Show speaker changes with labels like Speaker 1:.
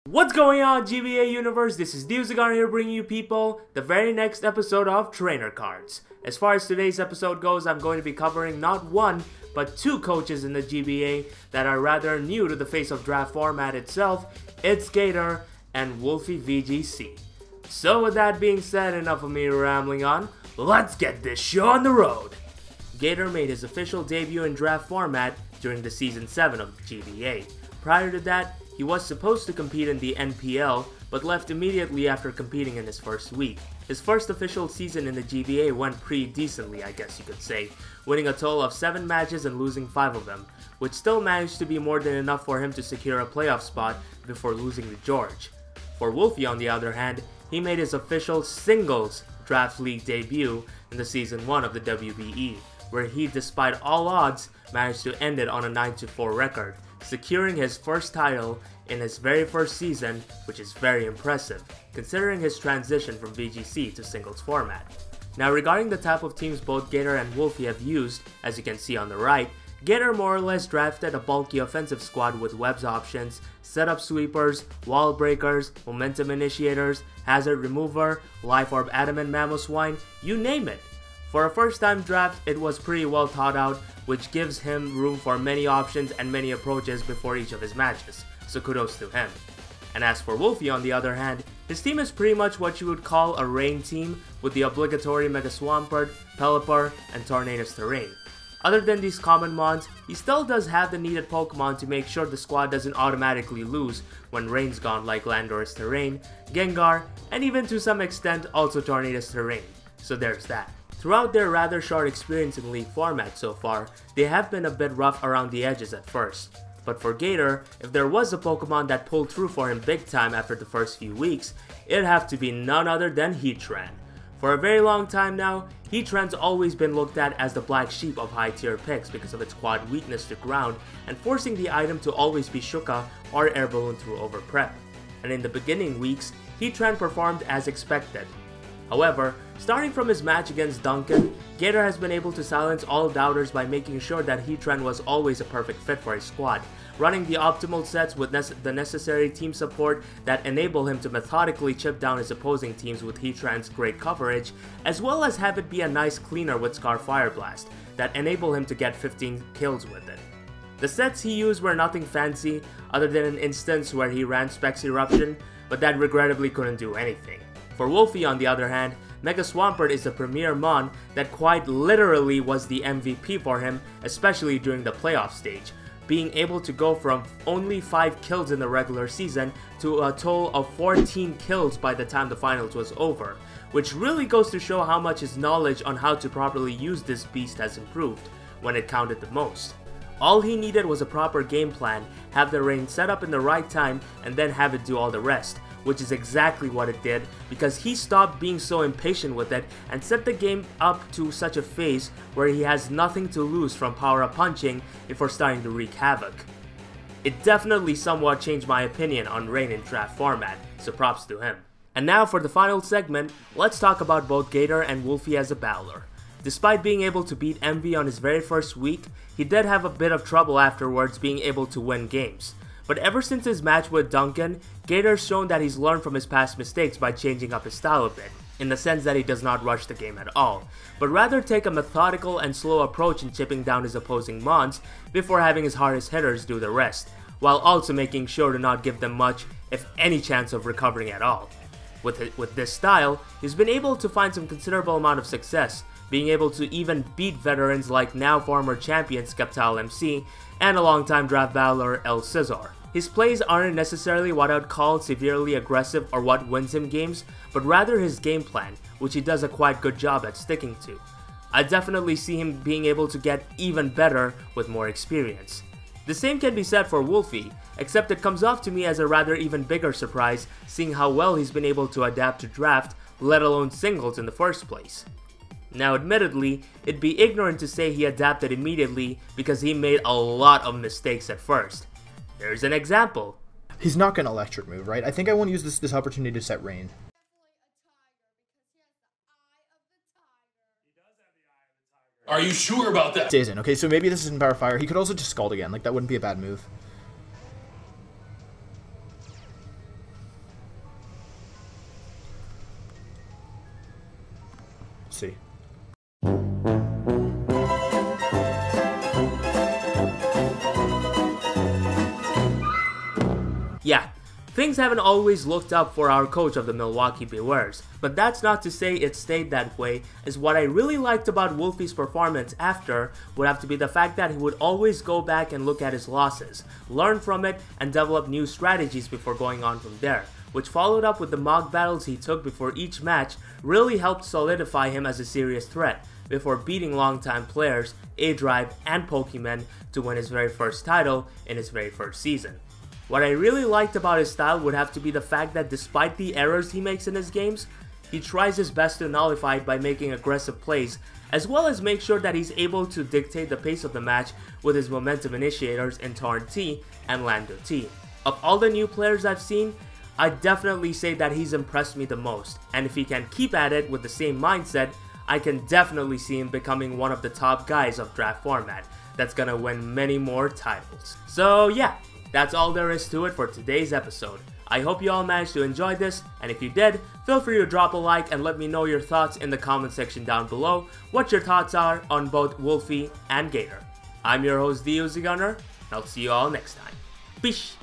Speaker 1: What's going on, GBA universe? This is TheUziGunner here bringing you people the very next episode of Trainer Cards. As far as today's episode goes, I'm going to be covering not one, but two coaches in the GBA that are rather new to the face of draft format itself. It's Gator and WolfeyVGC. So with that being said, enough of me rambling on, let's get this show on the road. Gator made his official debut in draft format during the Season 7 of the GBA. Prior to that, he was supposed to compete in the NPL, but left immediately after competing in his first week. His first official season in the GBA went pretty decently, I guess you could say, winning a total of 7 matches and losing 5 of them, which still managed to be more than enough for him to secure a playoff spot before losing to George. For Wolfey, on the other hand, he made his official singles draft league debut in the Season 1 of the WBE, where he, despite all odds, managed to end it on a 9-4 record, securing his first title in his very first season, which is very impressive, considering his transition from VGC to singles format. Now regarding the type of teams both Gator and Wolfey have used, as you can see on the right, Gator more or less drafted a bulky offensive squad with webs options, setup sweepers, wall breakers, momentum initiators, hazard remover, life orb adamant mamoswine, you name it. For a first time draft, it was pretty well thought out, which gives him room for many options and many approaches before each of his matches, so kudos to him. And as for Wolfey, on the other hand, his team is pretty much what you would call a rain team, with the obligatory Mega Swampert, Pelipper, and Tornadus Terrain. Other than these common mons, he still does have the needed Pokemon to make sure the squad doesn't automatically lose when rain's gone, like Landorus Terrain, Gengar, and even to some extent also Tornadus Terrain, so there's that. Throughout their rather short experience in League format so far, they have been a bit rough around the edges at first. But for Gator, if there was a Pokemon that pulled through for him big time after the first few weeks, it'd have to be none other than Heatran. For a very long time now, Heatran's always been looked at as the black sheep of high tier picks because of its quad weakness to ground and forcing the item to always be Shuka or Air Balloon through over prep. And in the beginning weeks, Heatran performed as expected. However, starting from his match against Duncan, Gator has been able to silence all doubters by making sure that Heatran was always a perfect fit for his squad, running the optimal sets with the necessary team support that enable him to methodically chip down his opposing teams with Heatran's great coverage, as well as have it be a nice cleaner with Scar Fire Blast that enable him to get 15 kills with it. The sets he used were nothing fancy, other than an instance where he ran Specs Eruption, but that regrettably couldn't do anything. For Wolfey, on the other hand, Mega Swampert is the premier mon that quite literally was the MVP for him, especially during the playoff stage, being able to go from only 5 kills in the regular season to a total of 14 kills by the time the finals was over, which really goes to show how much his knowledge on how to properly use this beast has improved when it counted the most. All he needed was a proper game plan, have the rain set up in the right time, and then have it do all the rest, which is exactly what it did because he stopped being so impatient with it and set the game up to such a phase where he has nothing to lose from power-up punching before starting to wreak havoc. It definitely somewhat changed my opinion on Rain in draft format, so props to him. And now for the final segment, let's talk about both Gator and Wolfey as a battler. Despite being able to beat Envy on his very first week, he did have a bit of trouble afterwards being able to win games. But ever since his match with Duncan, Gator's shown that he's learned from his past mistakes by changing up his style a bit, in the sense that he does not rush the game at all, but rather take a methodical and slow approach in chipping down his opposing mons before having his hardest hitters do the rest, while also making sure to not give them much, if any chance of recovering at all. With this style, he's been able to find some considerable amount of success, being able to even beat veterans like now former champion Skeptile MC and a longtime draft battler El Scizor. His plays aren't necessarily what I'd call severely aggressive or what wins him games, but rather his game plan, which he does a quite good job at sticking to. I definitely see him being able to get even better with more experience. The same can be said for Wolfey, except it comes off to me as a rather even bigger surprise seeing how well he's been able to adapt to draft, let alone singles in the first place. Now admittedly, it'd be ignorant to say he adapted immediately because he made a lot of mistakes at first. Here's an example.
Speaker 2: He's not going to electric move, right? I think I want to use this opportunity to set rain.
Speaker 3: Are you sure about that?
Speaker 2: Stays in. Okay, so maybe this isn't Power Fire. He could also just Scald again. Like, that wouldn't be a bad move. see.
Speaker 1: Yeah, things haven't always looked up for our coach of the Milwaukee Bears, but that's not to say it stayed that way, as what I really liked about Wolfey's performance after would have to be the fact that he would always go back and look at his losses, learn from it, and develop new strategies before going on from there, which followed up with the mock battles he took before each match really helped solidify him as a serious threat, before beating longtime players, A-Drive, and Pokemon to win his very first title in his very first season. What I really liked about his style would have to be the fact that despite the errors he makes in his games, he tries his best to nullify it by making aggressive plays, as well as make sure that he's able to dictate the pace of the match with his momentum initiators in Torrent T and Lando T. Of all the new players I've seen, I'd definitely say that he's impressed me the most, and if he can keep at it with the same mindset, I can definitely see him becoming one of the top guys of draft format that's gonna win many more titles. So yeah, that's all there is to it for today's episode. I hope you all managed to enjoy this, and if you did, feel free to drop a like and let me know your thoughts in the comment section down below, what your thoughts are on both Wolfey and Gator. I'm your host, TheUziGunner, and I'll see you all next time. Peace!